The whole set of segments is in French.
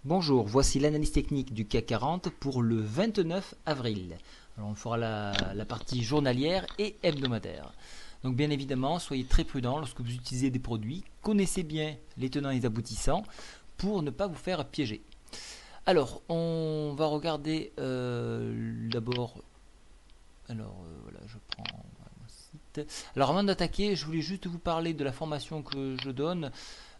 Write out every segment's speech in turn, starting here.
Bonjour, voici l'analyse technique du CAC 40 pour le 29 avril. Alors on fera la partie journalière et hebdomadaire. Donc bien évidemment, soyez très prudents lorsque vous utilisez des produits. Connaissez bien les tenants et les aboutissants pour ne pas vous faire piéger. Alors, on va regarder d'abord. Voilà, je prends mon site. Alors avant d'attaquer, je voulais juste vous parler de la formation que je donne.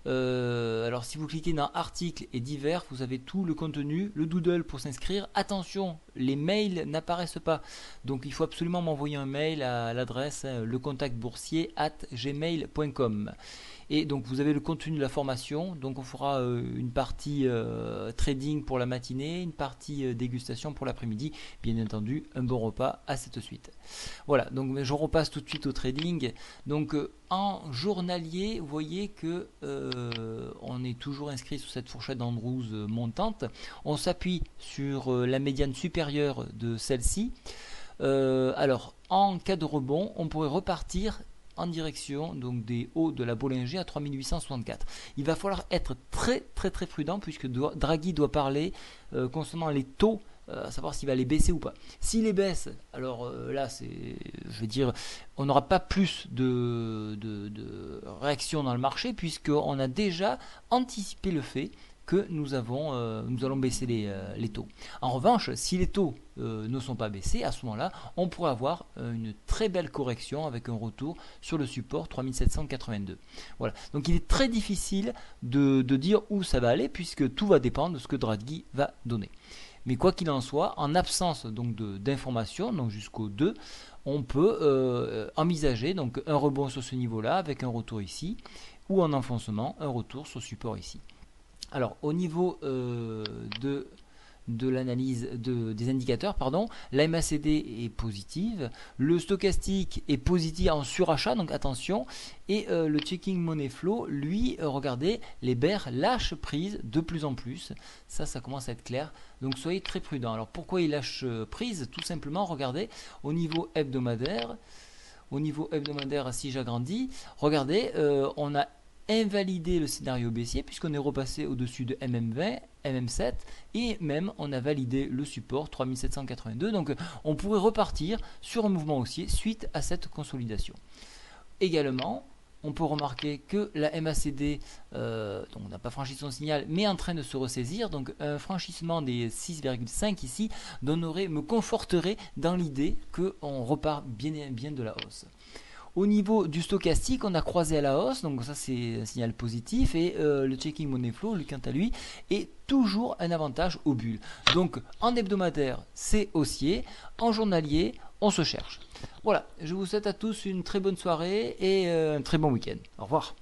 Alors si vous cliquez dans articles et divers, vous avez tout le contenu, le doodle pour s'inscrire. Attention, les mails n'apparaissent pas. Donc il faut absolument m'envoyer un mail à l'adresse lecontactboursier@gmail.com. Et donc vous avez le contenu de la formation. Donc on fera une partie trading pour la matinée, une partie dégustation pour l'après-midi. Bien entendu, un bon repas à cette suite. Voilà, donc je repasse tout de suite au trading. Donc en journalier, vous voyez que on est toujours inscrit sous cette fourchette d'Andrews montante. On s'appuie sur la médiane supérieure de celle-ci. Alors, en cas de rebond, on pourrait repartir en direction donc des hauts de la Bollinger à 3864. Il va falloir être très prudent puisque Draghi doit parler concernant les taux, à savoir s'il va les baisser ou pas. S'il les baisse, alors là, je veux dire, on n'aura pas plus de réaction dans le marché puisqu'on a déjà anticipé le fait que nous allons baisser les taux. En revanche, si les taux ne sont pas baissés, à ce moment-là, on pourrait avoir une très belle correction avec un retour sur le support 3782. Voilà. Donc il est très difficile de dire où ça va aller puisque tout va dépendre de ce que Draghi va donner. Mais quoi qu'il en soit, en absence donc d'informations, donc jusqu'au 2, on peut envisager donc un rebond sur ce niveau-là avec un retour ici, ou en enfoncement, un retour sur support ici. Alors au niveau de l'analyse des indicateurs, la MACD est positive, le stochastique est positif en surachat, donc attention, et le checking money flow, lui, regardez, les bears lâchent prise de plus en plus, ça commence à être clair, donc soyez très prudents. Alors pourquoi ils lâchent prise? Tout simplement, regardez, au niveau hebdomadaire, si j'agrandis, regardez, on a invalider le scénario baissier puisqu'on est repassé au-dessus de MM20, MM7 et même on a validé le support 3782. Donc on pourrait repartir sur un mouvement haussier suite à cette consolidation. Également, on peut remarquer que la MACD donc n'a pas franchi son signal mais est en train de se ressaisir. Donc un franchissement des 6,5 ici me conforterait dans l'idée qu'on repart bien de la hausse. Au niveau du stochastique, on a croisé à la hausse, donc ça c'est un signal positif, et le checking money flow, lui quant à lui, est toujours un avantage aux bulles. Donc en hebdomadaire, c'est haussier, en journalier, on se cherche. Voilà, je vous souhaite à tous une très bonne soirée et un très bon week-end. Au revoir.